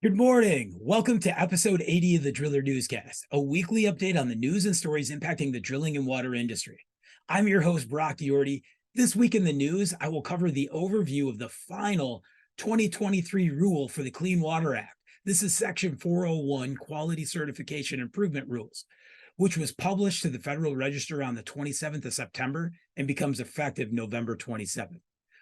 Good morning. Welcome to episode 80 of the Driller Newscast, a weekly update on the news and stories impacting the drilling and water industry. I'm your host, Brock Diordi. This week in the news, I will cover the overview of the final 2023 rule for the Clean Water Act. This is Section 401 Quality Certification Improvement Rules, which was published to the Federal Register on the 27th of September and becomes effective November 27th.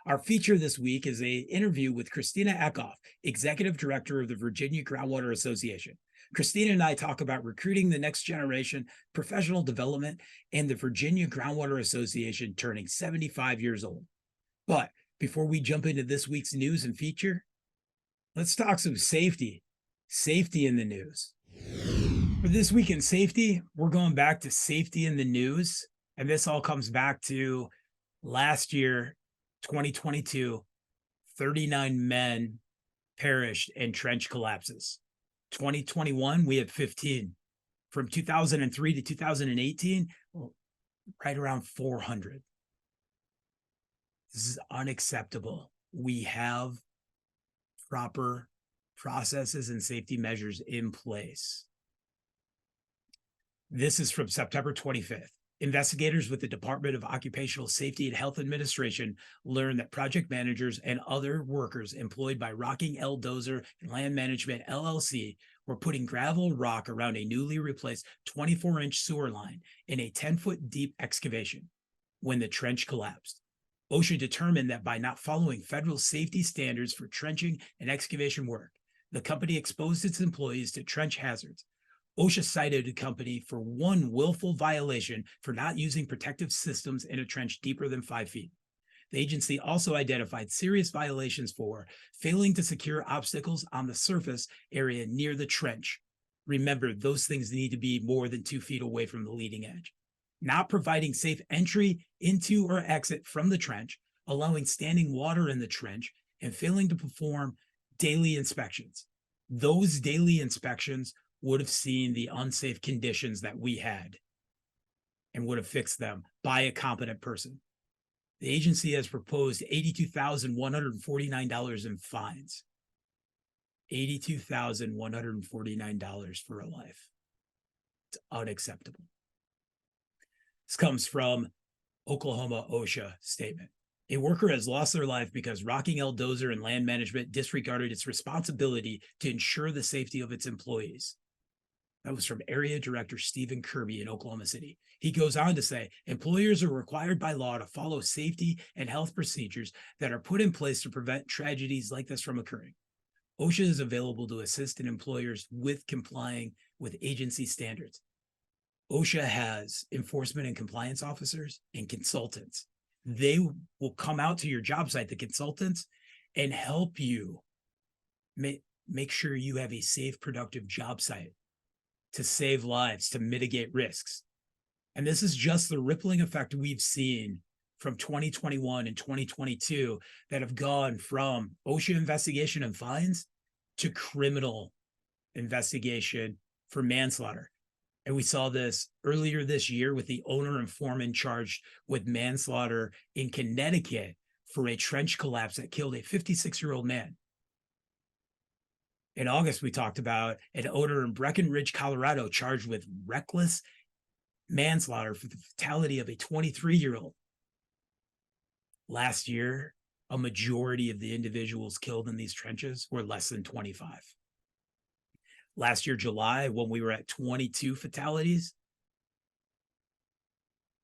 Our feature this week is an interview with Christina Ekhoff, Executive Director of the Virginia Groundwater Association. Christina and I talk about recruiting the next generation, professional development, and the Virginia Groundwater Association turning 75 years old. But before we jump into this week's news and feature, let's talk some safety. Safety in the news. For this week in safety, we're going back to safety in the news. And this all comes back to last year, 2022, 39 men perished in trench collapses. 2021, we had 15. From 2003 to 2018, right around 400. This is unacceptable. We have proper processes and safety measures in place. This is from September 25th. Investigators with the Department of Occupational Safety and Health Administration learned that project managers and other workers employed by Rocking L Dozer and Land Management LLC were putting gravel rock around a newly replaced 24-inch sewer line in a 10-foot deep excavation when the trench collapsed. OSHA determined that by not following federal safety standards for trenching and excavation work, the company exposed its employees to trench hazards. OSHA cited the company for one willful violation for not using protective systems in a trench deeper than 5 feet. The agency also identified serious violations for failing to secure obstacles on the surface area near the trench. Remember, those things need to be more than 2 feet away from the leading edge. Not providing safe entry into or exit from the trench, allowing standing water in the trench, and failing to perform daily inspections. Those daily inspections would have seen the unsafe conditions that we had and would have fixed them by a competent person. The agency has proposed $82,149 in fines. $82,149 for a life. It's unacceptable. This comes from Oklahoma OSHA statement. A worker has lost their life because Rocking L Dozer and Land Management disregarded its responsibility to ensure the safety of its employees. That was from Area Director Stephen Kirby in Oklahoma City. He goes on to say, employers are required by law to follow safety and health procedures that are put in place to prevent tragedies like this from occurring. OSHA is available to assist employers with complying with agency standards. OSHA has enforcement and compliance officers and consultants. They will come out to your job site, the consultants, and help you make sure you have a safe, productive job site to save lives, to mitigate risks. And this is just the rippling effect we've seen from 2021 and 2022 that have gone from OSHA investigation and fines to criminal investigation for manslaughter. And we saw this earlier this year with the owner and foreman charged with manslaughter in Connecticut for a trench collapse that killed a 56-year-old man. In August, we talked about an owner in Breckenridge, Colorado, charged with reckless manslaughter for the fatality of a 23-year-old. Last year, a majority of the individuals killed in these trenches were less than 25. Last year, July, when we were at 22 fatalities,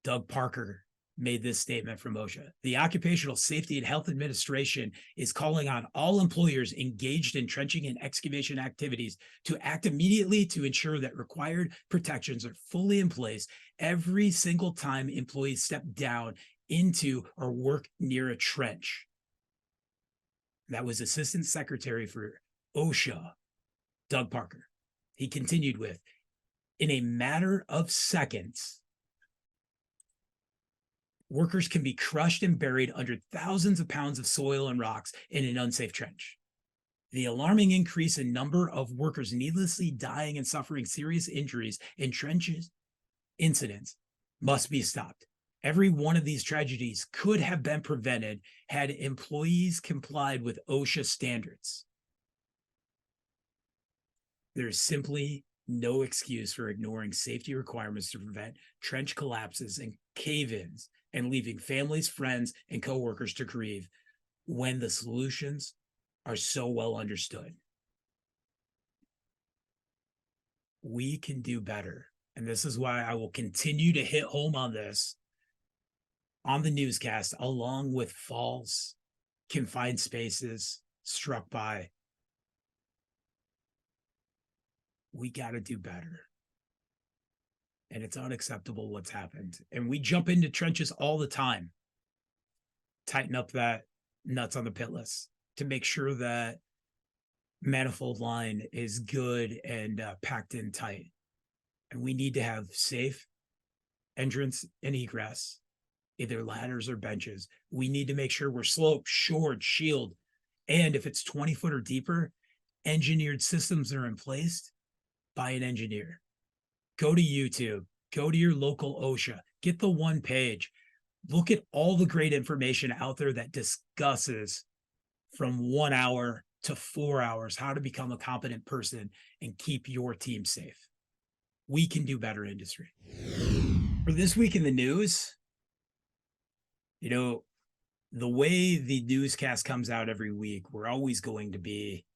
Doug Parker made this statement from OSHA. The Occupational Safety and Health Administration is calling on all employers engaged in trenching and excavation activities to act immediately to ensure that required protections are fully in place every single time employees step down into or work near a trench. That was Assistant Secretary for OSHA, Doug Parker. He continued with, in a matter of seconds, workers can be crushed and buried under thousands of pounds of soil and rocks in an unsafe trench. The alarming increase in number of workers needlessly dying and suffering serious injuries in trenches incidents must be stopped. Every one of these tragedies could have been prevented had employees complied with OSHA standards. There's simply no excuse for ignoring safety requirements to prevent trench collapses and cave-ins and leaving families, friends, and coworkers to grieve when the solutions are so well understood. We can do better. And this is why I will continue to hit home on this on the newscast, along with falls, confined spaces struck by. We got to do better. And it's unacceptable what's happened. And we jump into trenches all the time. Tighten up that nuts on the pitless to make sure that manifold line is good and packed in tight. And we need to have safe entrance and egress, either ladders or benches. We need to make sure we're sloped, shored, shield. And if it's 20 foot or deeper, engineered systems are in place by an engineer. Go to YouTube, go to your local OSHA, get the one page, look at all the great information out there that discusses from 1 hour to 4 hours how to become a competent person and keep your team safe. We can do better, industry. For this week in the news, you know, the way the newscast comes out every week, we're always going to be,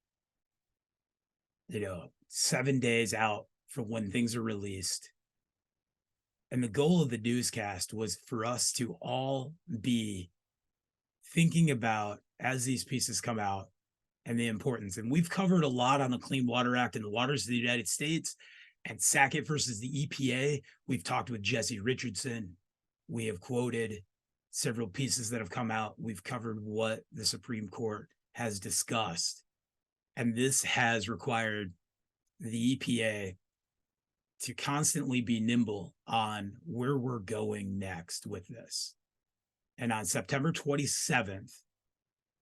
7 days out from when things are released. And the goal of the newscast was for us to all be thinking about, as these pieces come out, and the importance. And we've covered a lot on the Clean Water Act and the waters of the United States and Sackett versus the EPA. We've talked with Jesse Richardson. We have quoted several pieces that have come out. We've covered what the Supreme Court has discussed. And this has required the EPA to constantly be nimble on where we're going next with this. And on September 27th,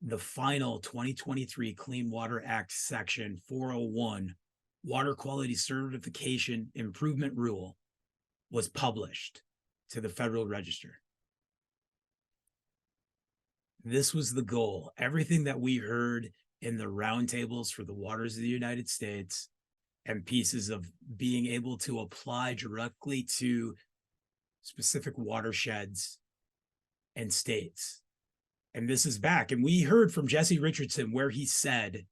the final 2023 Clean Water Act Section 401 Water Quality Certification Improvement Rule was published to the Federal Register. This was the goal. Everything that we heard in the roundtables for the waters of the United States and pieces of being able to apply directly to specific watersheds and states. And this is back. And we heard from Jesse Richardson where he said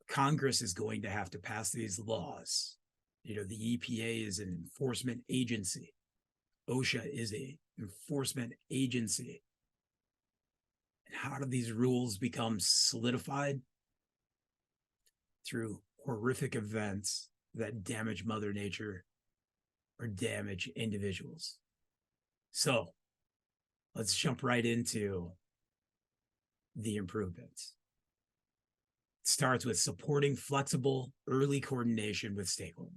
Congress is going to have to pass these laws. The EPA is an enforcement agency. OSHA is an enforcement agency. And how do these rules become solidified? Through horrific events that damage Mother Nature or damage individuals. So let's jump right into the improvements. It starts with supporting flexible early coordination with stakeholders.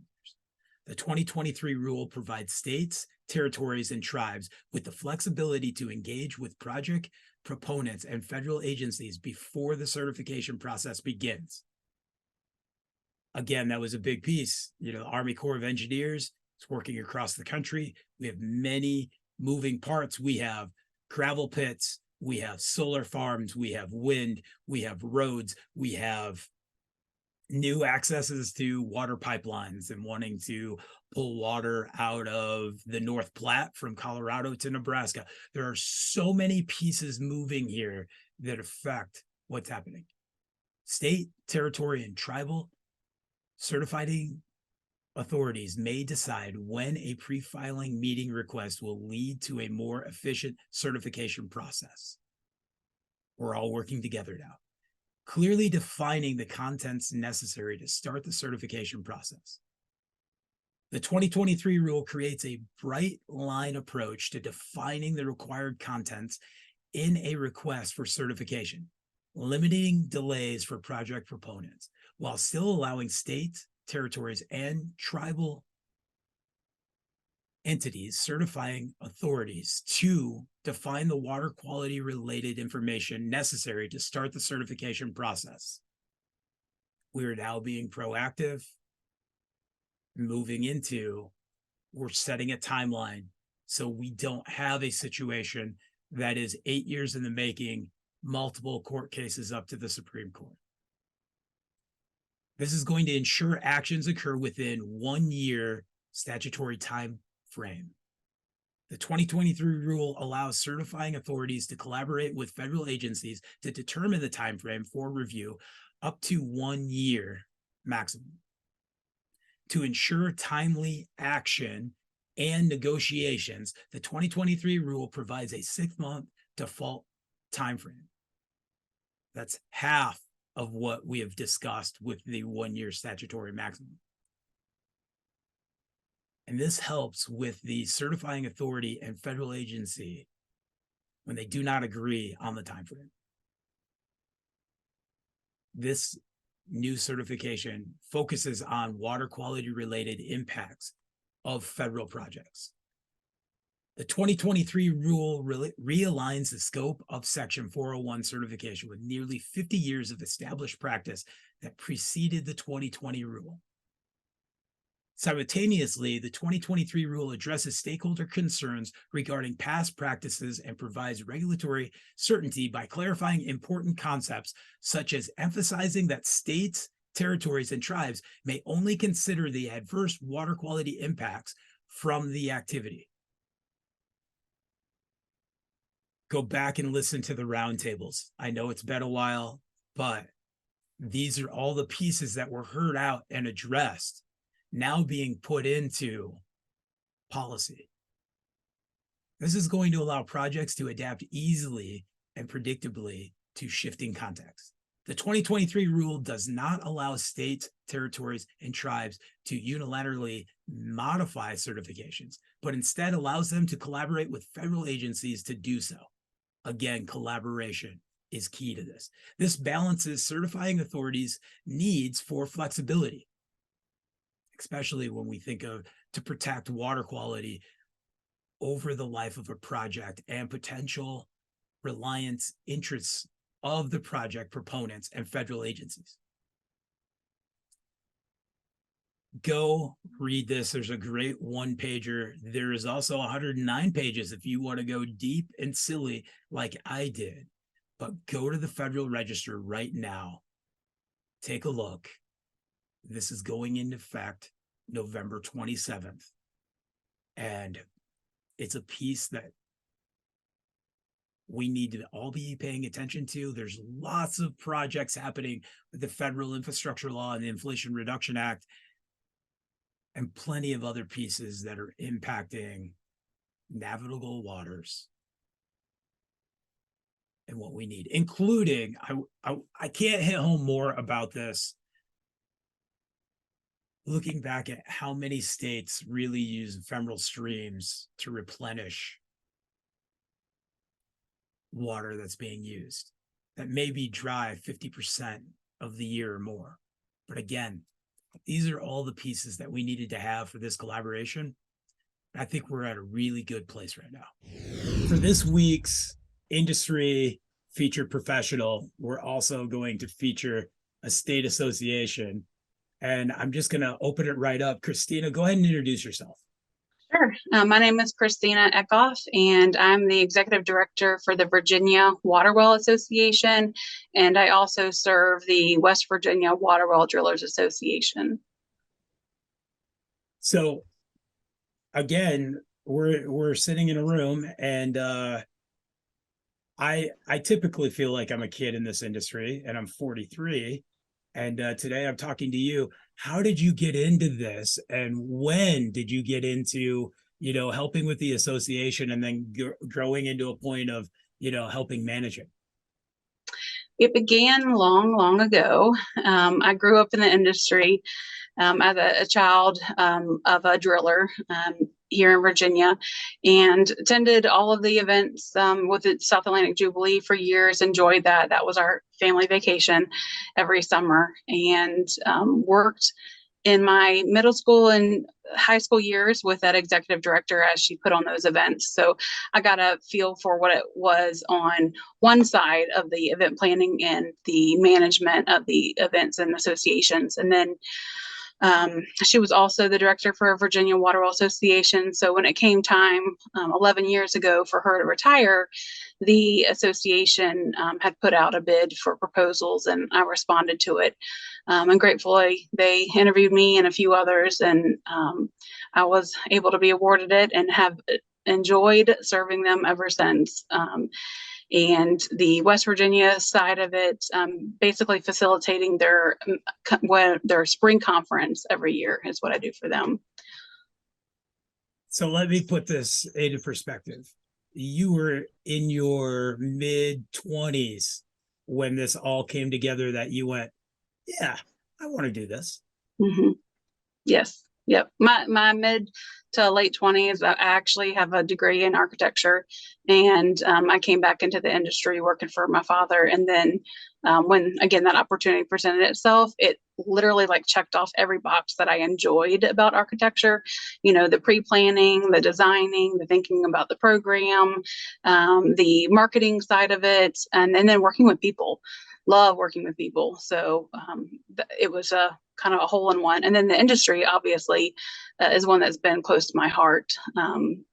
The 2023 rule provides states, territories, and tribes with the flexibility to engage with project proponents and federal agencies before the certification process begins. Again, that was a big piece. The Army Corps of Engineers is working across the country. We have many moving parts. We have gravel pits. We have solar farms. We have wind. We have roads. We have new accesses to water pipelines and wanting to pull water out of the North Platte from Colorado to Nebraska. There are so many pieces moving here that affect what's happening. State, territory, and tribal certifying authorities may decide when a pre-filing meeting request will lead to a more efficient certification process. We're all working together now, clearly defining the contents necessary to start the certification process. The 2023 rule creates a bright line approach to defining the required contents in a request for certification, limiting delays for project proponents, while still allowing states, territories, and tribal entities, certifying authorities to define the water quality related information necessary to start the certification process. We are now being proactive, moving into, we're setting a timeline so we don't have a situation that is 8 years in the making, multiple court cases up to the Supreme Court. This is going to ensure actions occur within 1 year statutory time frame. The 2023 rule allows certifying authorities to collaborate with federal agencies to determine the time frame for review up to 1 year maximum. To ensure timely action and negotiations, the 2023 rule provides a 6-month default timeframe. That's half of what we have discussed with the 1 year statutory maximum. And this helps with the certifying authority and federal agency when they do not agree on the timeframe. This new certification focuses on water quality related impacts of federal projects. The 2023 rule realigns the scope of Section 401 certification with nearly 50 years of established practice that preceded the 2020 rule. Simultaneously, the 2023 rule addresses stakeholder concerns regarding past practices and provides regulatory certainty by clarifying important concepts, such as emphasizing that states, territories, and tribes may only consider the adverse water quality impacts from the activity. Go back and listen to the roundtables. I know it's been a while, but these are all the pieces that were heard out and addressed, now being put into policy. This is going to allow projects to adapt easily and predictably to shifting contexts. The 2023 rule does not allow states, territories, and tribes to unilaterally modify certifications, but instead allows them to collaborate with federal agencies to do so. Again, collaboration is key to this. This balances certifying authorities' needs for flexibility, especially when we think of to protect water quality over the life of a project and potential reliance interests of the project proponents and federal agencies. Go read this. There's a great one-pager. There is also 109 pages if you want to go deep and silly like I did. But go to the Federal Register right now. Take a look. This is going into effect November 27th. And it's a piece that we need to all be paying attention to. There's lots of projects happening with the Federal Infrastructure Law and the Inflation Reduction Act, and plenty of other pieces that are impacting navigable waters and what we need, including, I can't hit home more about this, looking back at how many states really use ephemeral streams to replenish water that's being used that may be dry 50% of the year or more. But again, these are all the pieces that we needed to have for this collaboration. I think we're at a really good place right now. For this week's industry featured professional, we're also going to feature a state association. And I'm just going to open it right up. Christina, go ahead and introduce yourself. Sure. My name is Christina Ekhoff, and I'm the Executive Director for the Virginia Water Well Association, and I also serve the West Virginia Water Well Drillers Association. So, again, we're sitting in a room, and I typically feel like I'm a kid in this industry, and I'm 43, and today I'm talking to you. How did you get into this, and when did you get into, helping with the association and then growing into a point of, helping manage it? It began long, long ago. I grew up in the industry as a child of a driller here in Virginia, and attended all of the events with the South Atlantic Jubilee for years. Enjoyed that. That was our family vacation every summer, and worked in my middle school and high school years with that executive director as she put on those events. So I got a feel for what it was on one side of the event planning and the management of the events and associations. And then She was also the director for Virginia Waterwell Association. So when it came time 11 years ago for her to retire, the association had put out a bid for proposals, and I responded to it. And gratefully, they interviewed me and a few others, and I was able to be awarded it and have enjoyed serving them ever since. And the West Virginia side of it, basically facilitating their spring conference every year is what I do for them. So let me put this into perspective. You were in your mid-20s when this all came together, that you went, yeah, I want to do this. Mm-hmm. Yes. Yep. My mid to late 20s, I actually have a degree in architecture, and I came back into the industry working for my father. And then when, again, that opportunity presented itself, it literally like checked off every box that I enjoyed about architecture. You know, the pre-planning, the designing, the thinking about the program, the marketing side of it, and then working with people. Love working with people. So it was a kind of a hole in one. And then the industry, obviously, is one that's been close to my heart.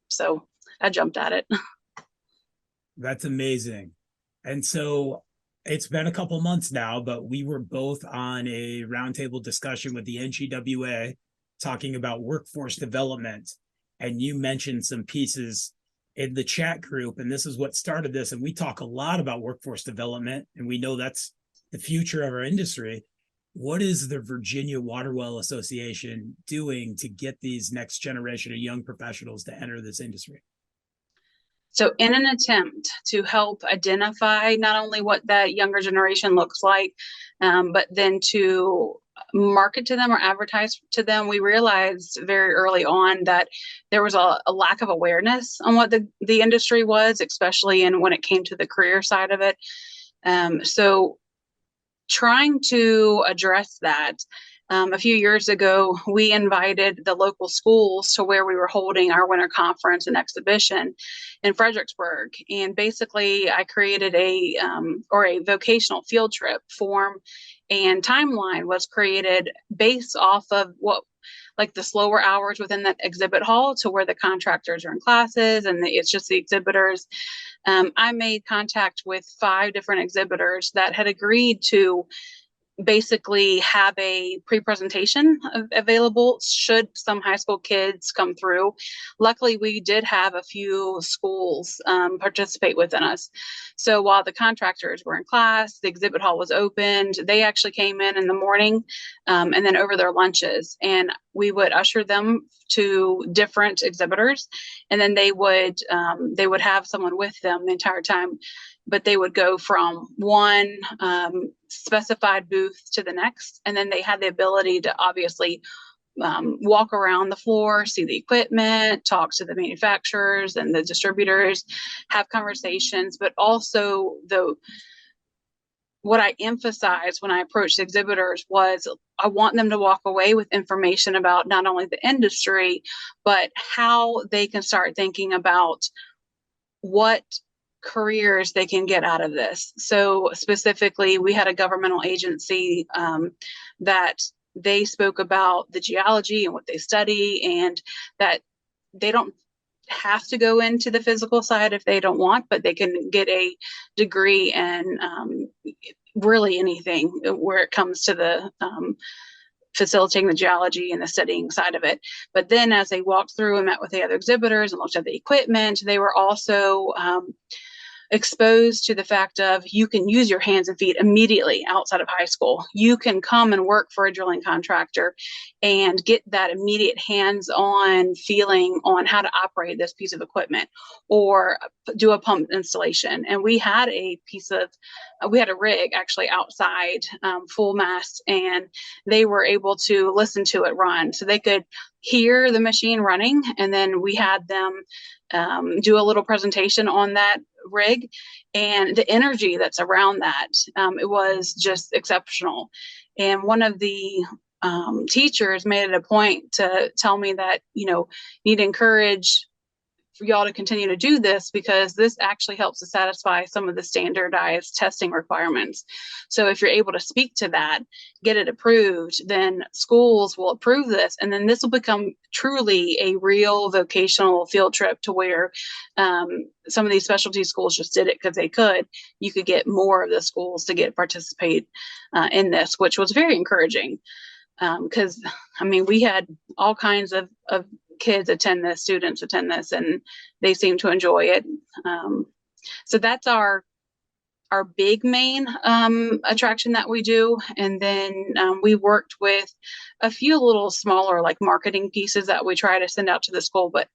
So I jumped at it. That's amazing. And so it's been a couple months now, but we were both on a roundtable discussion with the NGWA talking about workforce development. And you mentioned some pieces in the chat group, and this is what started this. And we talk a lot about workforce development, and we know that's the future of our industry. What is the Virginia Waterwell Association doing to get these next generation of young professionals to enter this industry? So in an attempt to help identify not only what that younger generation looks like, but then to market to them or advertise to them, we realized very early on that there was a lack of awareness on what the industry was, especially when it came to the career side of it. So trying to address that, a few years ago, we invited the local schools to where we were holding our winter conference and exhibition in Fredericksburg. And basically, I created a vocational field trip form, and timeline was created based off of what, like the slower hours within that exhibit hall to where the contractors are in classes and it's just the exhibitors. I made contact with 5 different exhibitors that had agreed to basically have a pre-presentation available should some high school kids come through. Luckily, we did have a few schools participate within us. So while the contractors were in class, the exhibit hall was opened. They actually came in the morning and then over their lunches, and we would usher them to different exhibitors, and then they would have someone with them the entire time, but they would go from one specified booth to the next. And then they had the ability to obviously walk around the floor, see the equipment, talk to the manufacturers and the distributors, have conversations, but also what I emphasized when I approached exhibitors was I want them to walk away with information about not only the industry, but how they can start thinking about what careers they can get out of this. So specifically, we had a governmental agency that they spoke about the geology and what they study, and that they don't have to go into the physical side if they don't want, but they can get a degree in really anything where it comes to the facilitating the geology and the studying side of it. But then as they walked through and met with the other exhibitors and looked at the equipment, they were also exposed to the fact of you can use your hands and feet immediately outside of high school. You can come and work for a drilling contractor and get that immediate hands-on feeling on how to operate this piece of equipment or do a pump installation. And we had a rig actually outside, full mast, and they were able to listen to it run. So they could hear the machine running, and then we had them do a little presentation on that rig and the energy that's around that. It was just exceptional. And one of the teachers made it a point to tell me that, you need to encourage for y'all to continue to do this because this actually helps to satisfy some of the standardized testing requirements. So if you're able to speak to that, get it approved, then schools will approve this. And then this will become truly a real vocational field trip to where some of these specialty schools just did it because they could. You could get more of the schools to participate in this, which was very encouraging. Because I mean, we had all kinds of kids attend this, students attend this, and they seem to enjoy it. So that's our big main attraction that we do. And then we worked with a few little smaller like marketing pieces that we try to send out to the school, but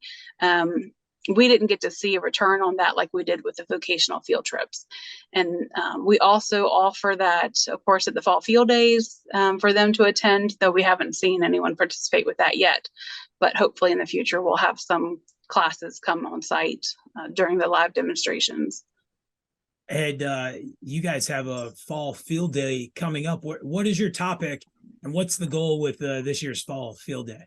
we didn't get to see a return on that like we did with the vocational field trips. And we also offer that, of course, at the fall field days for them to attend, though we haven't seen anyone participate with that yet. But hopefully in the future, we'll have some classes come on site during the live demonstrations. And you guys have a fall field day coming up. What is your topic and what's the goal with this year's fall field day?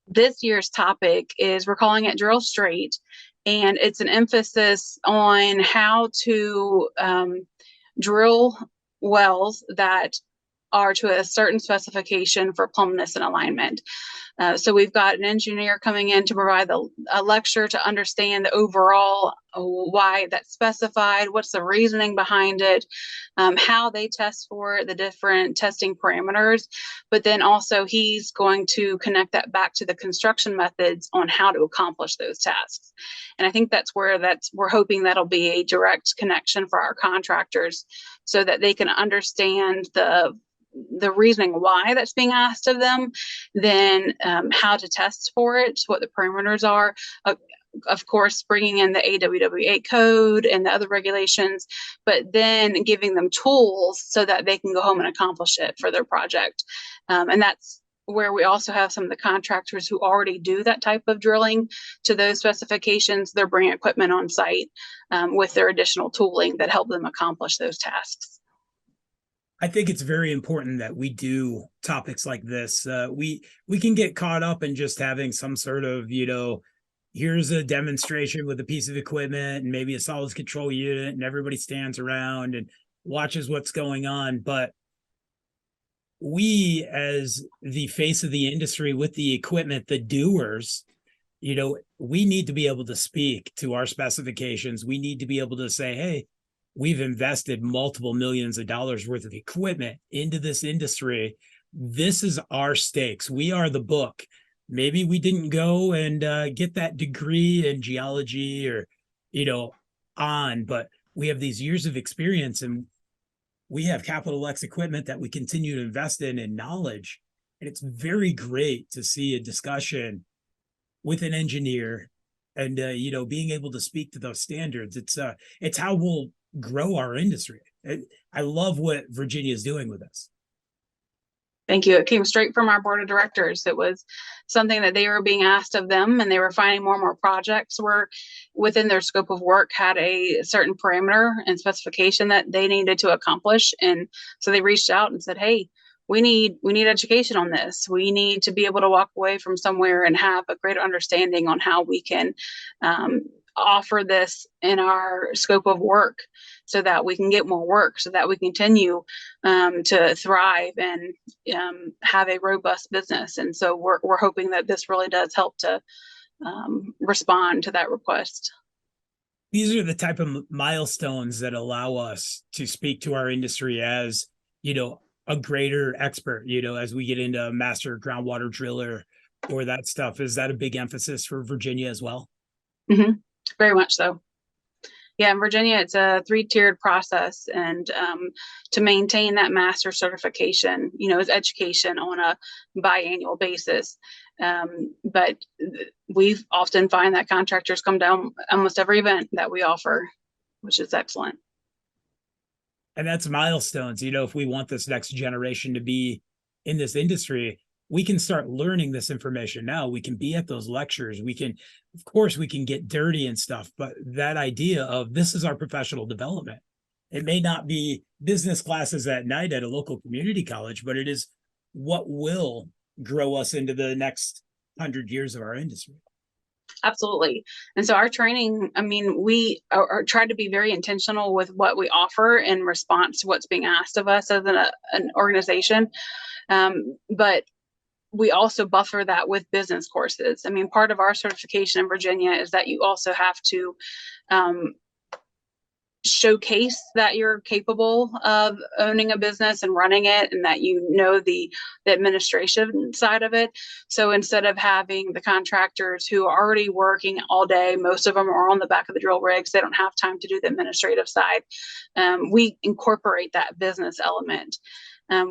This year's topic is, we're calling it Drill Straight, and it's an emphasis on how to drill wells that are to a certain specification for plumbness and alignment. So we've got an engineer coming in to provide a lecture to understand the overall why that's specified, what's the reasoning behind it, how they test for it, the different testing parameters. But then also he's going to connect that back to the construction methods on how to accomplish those tasks. And I think we're hoping that'll be a direct connection for our contractors so that they can understand the reasoning why that's being asked of them, then how to test for it, what the parameters are, of course, bringing in the AWW8 code and the other regulations, but then giving them tools so that they can go home and accomplish it for their project. And that's where we also have some of the contractors who already do that type of drilling to those specifications. They're bringing equipment on site with their additional tooling that help them accomplish those tasks. I think it's very important that we do topics like this. We can get caught up in just having some sort of, here's a demonstration with a piece of equipment and maybe a solids control unit, and everybody stands around and watches what's going on. But we, as the face of the industry with the equipment, the doers, we need to be able to speak to our specifications. We need to be able to say, hey, we've invested multiple millions of dollars worth of equipment into this industry. This is our stakes. We are the book. Maybe we didn't go and get that degree in geology or, but we have these years of experience and we have capital X equipment that we continue to invest in and knowledge. And it's very great to see a discussion with an engineer and, being able to speak to those standards. It's how we'll grow our industry. I love what Virginia is doing with this. Thank you. It came straight from our board of directors. It was something that they were being asked of them, and they were finding more and more projects were within their scope of work had a certain parameter and specification that they needed to accomplish. And so they reached out and said, hey, we need education on this. We need to be able to walk away from somewhere and have a greater understanding on how we can offer this in our scope of work so that we can get more work, so that we continue to thrive and have a robust business. And so we're hoping that this really does help to respond to that request. These are the type of milestones that allow us to speak to our industry as, a greater expert, as we get into master groundwater driller or that stuff. Is that a big emphasis for Virginia as well? Mm-hmm. Very much so. Yeah, in Virginia, it's a 3-tiered process, and to maintain that master certification, is education on a biannual basis. But we often find that contractors come down almost every event that we offer, which is excellent. And that's milestones. If we want this next generation to be in this industry, we can start learning this information now. We can be at those lectures. We can get dirty and stuff, but that idea of this is our professional development. It may not be business classes at night at a local community college, but it is what will grow us into the next 100 years of our industry. Absolutely. And so our training, I mean, we are try to be very intentional with what we offer in response to what's being asked of us as an organization. But we also buffer that with business courses. I mean, part of our certification in Virginia is that you also have to um, showcase that you're capable of owning a business and running it, and that you know the administration side of it. So instead of having the contractors who are already working all day, most of them are on the back of the drill rigs, they don't have time to do the administrative side. We incorporate that business element.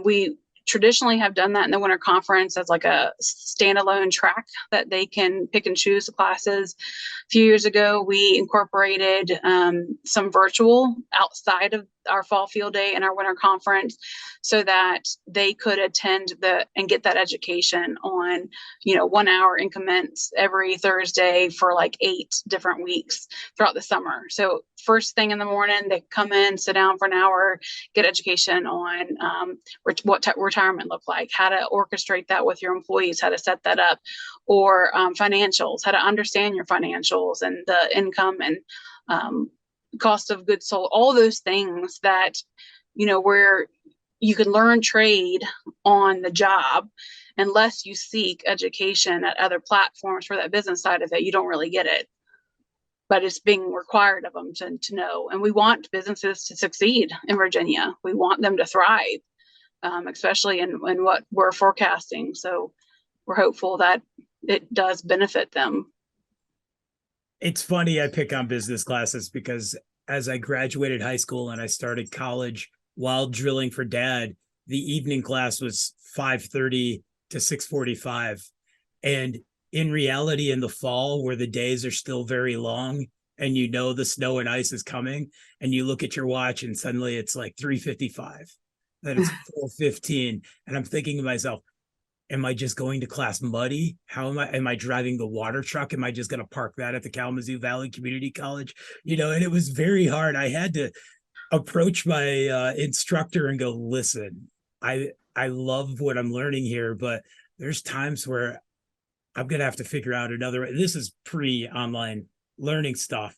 We traditionally have done that in the winter conference as like a standalone track that they can pick and choose the classes. A few years ago, we incorporated some virtual outside of our fall field day and our winter conference, so that they could attend and get that education on, 1 hour increments every Thursday for like 8 different weeks throughout the summer. So first thing in the morning, they come in, sit down for an hour, get education on what retirement look like, how to orchestrate that with your employees, how to set that up, or financials, how to understand your financials and the income and cost of goods sold, all those things that, where you can learn trade on the job. Unless you seek education at other platforms for that business side of it, you don't really get it. But it's being required of them to know. And we want businesses to succeed in Virginia. We want them to thrive, especially in what we're forecasting. So we're hopeful that it does benefit them. It's funny I pick on business classes because as I graduated high school and I started college while drilling for Dad, the evening class was 5:30 to 6:45. And in reality, in the fall, where the days are still very long and the snow and ice is coming, and you look at your watch and suddenly it's like 3:55, then it's 4:15. And I'm thinking to myself, am I just going to class muddy? Am I driving the water truck? Am I just going to park that at the Kalamazoo Valley Community College? And it was very hard. I had to approach my instructor and go, listen, I love what I'm learning here, but there's times where I'm going to have to figure out another. This is pre-online learning stuff.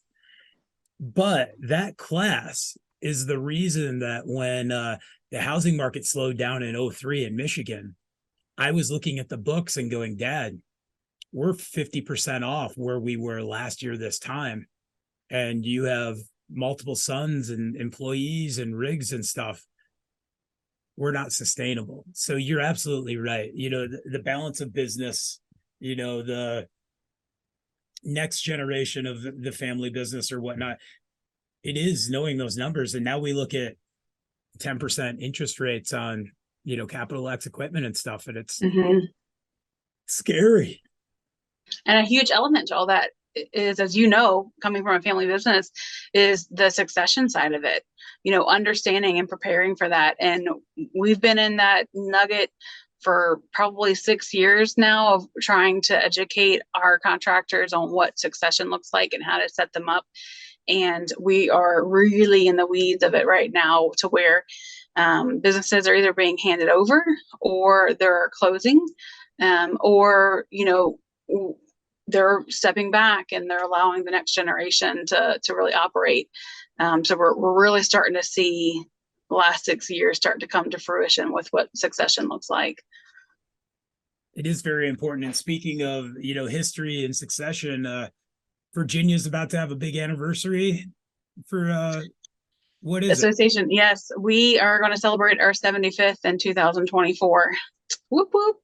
But that class is the reason that when the housing market slowed down in 2003 in Michigan, I was looking at the books and going, Dad, we're 50% off where we were last year this time. And you have multiple sons and employees and rigs and stuff. We're not sustainable. So you're absolutely right. The balance of business, the next generation of the family business or whatnot, it is knowing those numbers. And now we look at 10% interest rates on Capital X equipment and stuff, and it's scary. And a huge element to all that is, as coming from a family business, is the succession side of it, understanding and preparing for that. And we've been in that nugget for probably 6 years now of trying to educate our contractors on what succession looks like and how to set them up. And we are really in the weeds of it right now, to where businesses are either being handed over or they're closing, or they're stepping back and they're allowing the next generation to really operate. So we're really starting to see the last 6 years start to come to fruition with what succession looks like. It is very important. And speaking of history and succession, Virginia's about to have a big anniversary for what is Association. It? Yes, we are going to celebrate our 75th in 2024. Whoop whoop.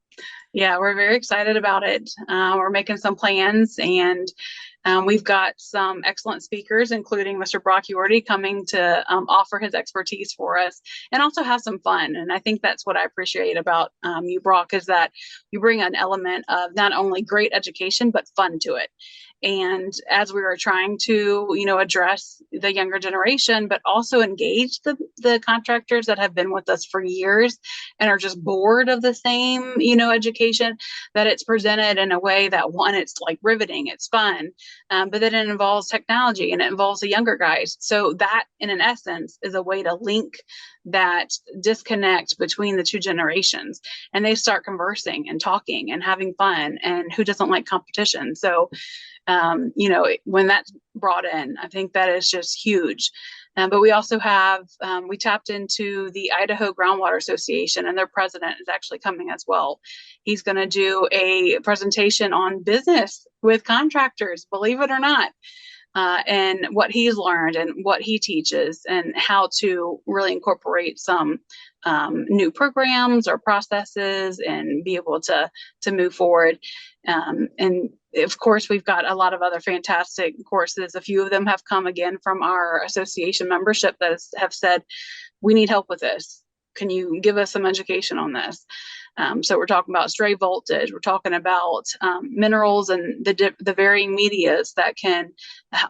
Yeah, we're very excited about it. We're making some plans, and we've got some excellent speakers, including Mr. Brock Yorty, coming to offer his expertise for us and also have some fun. And I think that's what I appreciate about you, Brock, is that you bring an element of not only great education, but fun to it. And as we were trying to, address the younger generation, but also engage the contractors that have been with us for years and are just bored of the same, education, that it's presented in a way that, one, it's like riveting, it's fun, but then it involves technology and it involves the younger guys. So that, in an essence, is a way to link that disconnect between the two generations, and they start conversing and talking and having fun. And who doesn't like competition? So when that's brought in, I think that is just huge. But we also have, we tapped into the Idaho Groundwater Association, and their president is actually coming as well. He's going to do a presentation on business with contractors, believe it or not, and what he's learned and what he teaches, and how to really incorporate some new programs or processes and be able to move forward. And of course, we've got a lot of other fantastic courses. A few of them have come again from our association membership that have said, we need help with this. Can you give us some education on this? So we're talking about stray voltage. We're talking about minerals and the varying medias that can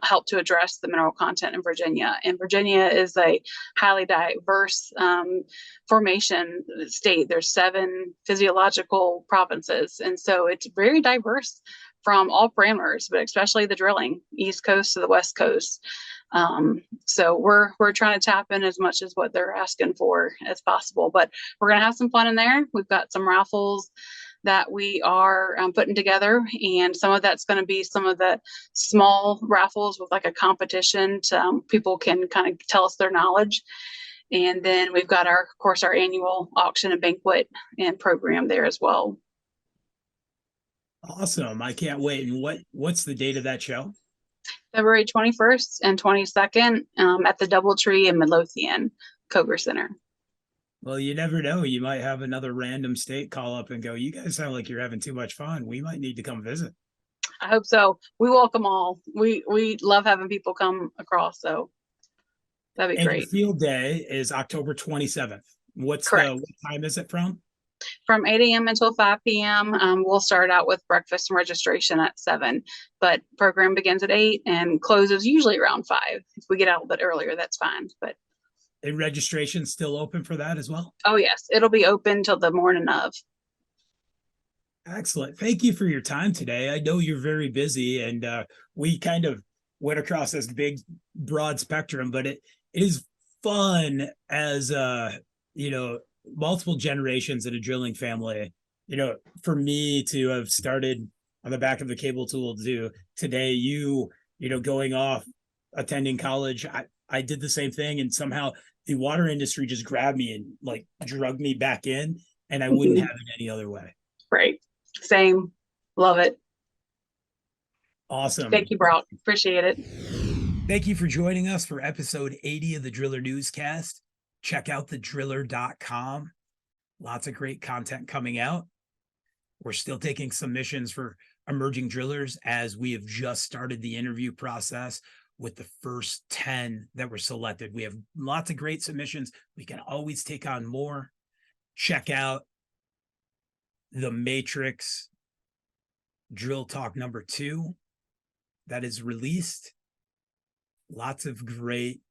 help to address the mineral content in Virginia. And Virginia is a highly diverse formation state. There's 7 physiological provinces, and so it's very diverse from all parameters, but especially the drilling, East Coast to the West Coast. So we're trying to tap in as much as what they're asking for as possible, but we're going to have some fun in there. We've got some raffles that we are putting together, and some of that's going to be some of the small raffles with like a competition to, people can kind of tell us their knowledge. And then we've got of course, our annual auction and banquet and program there as well. Awesome. I can't wait. And what's the date of that show? February 21st and 22nd at the Doubletree in Midlothian Coger Center. Well, you never know. You might have another random state call up and go, you guys sound like you're having too much fun. We might need to come visit. I hope so. We welcome all. We love having people come across, so that'd be great. And field day is October 27th. What time is it from? From 8 a.m. until 5 p.m. We'll start out with breakfast and registration at 7, but program begins at 8 and closes usually around 5. If we get out a bit earlier, that's fine. But and registration still open for that as well? Oh yes, it'll be open till the morning of. Excellent. Thank you for your time today. I know you're very busy, and we kind of went across this big, broad spectrum, but it is fun as multiple generations in a drilling family. For me to have started on the back of the cable tool to today, going off, attending college, I did the same thing, and somehow the water industry just grabbed me and like drug me back in, and I wouldn't have it any other way. Right. Same. Love it. Awesome. Thank you, Brock. Appreciate it. Thank you for joining us for episode 80 of the Driller Newscast. Check out thedriller.com. Lots of great content coming out. We're still taking submissions for emerging drillers, as we have just started the interview process with the first 10 that were selected. We have lots of great submissions. We can always take on more. Check out The Matrix Drill Talk number 2 that is released. Lots of great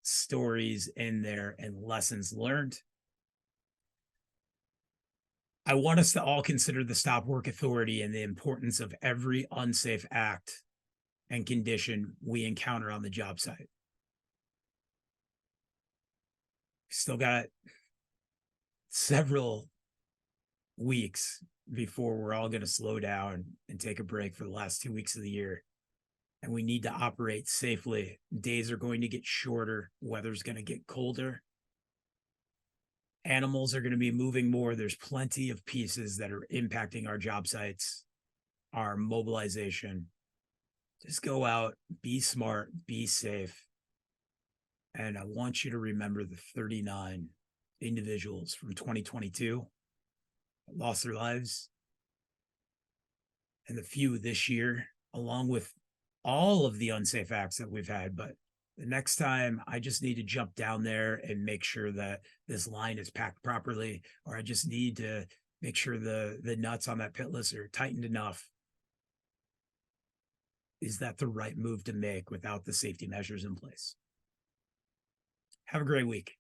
stories in there and lessons learned. I want us to all consider the Stop Work Authority and the importance of every unsafe act and condition we encounter on the job site. Still got several weeks before we're all going to slow down and take a break for the last 2 weeks of the year. And we need to operate safely. Days are going to get shorter. Weather's going to get colder. Animals are going to be moving more. There's plenty of pieces that are impacting our job sites, our mobilization. Just go out, be smart, be safe. And I want you to remember the 39 individuals from 2022 that lost their lives, and the few this year, along with all of the unsafe acts that we've had. But the next time, I just need to jump down there and make sure that this line is packed properly, or I just need to make sure the nuts on that pitless are tightened enough. Is that the right move to make without the safety measures in place? Have a great week.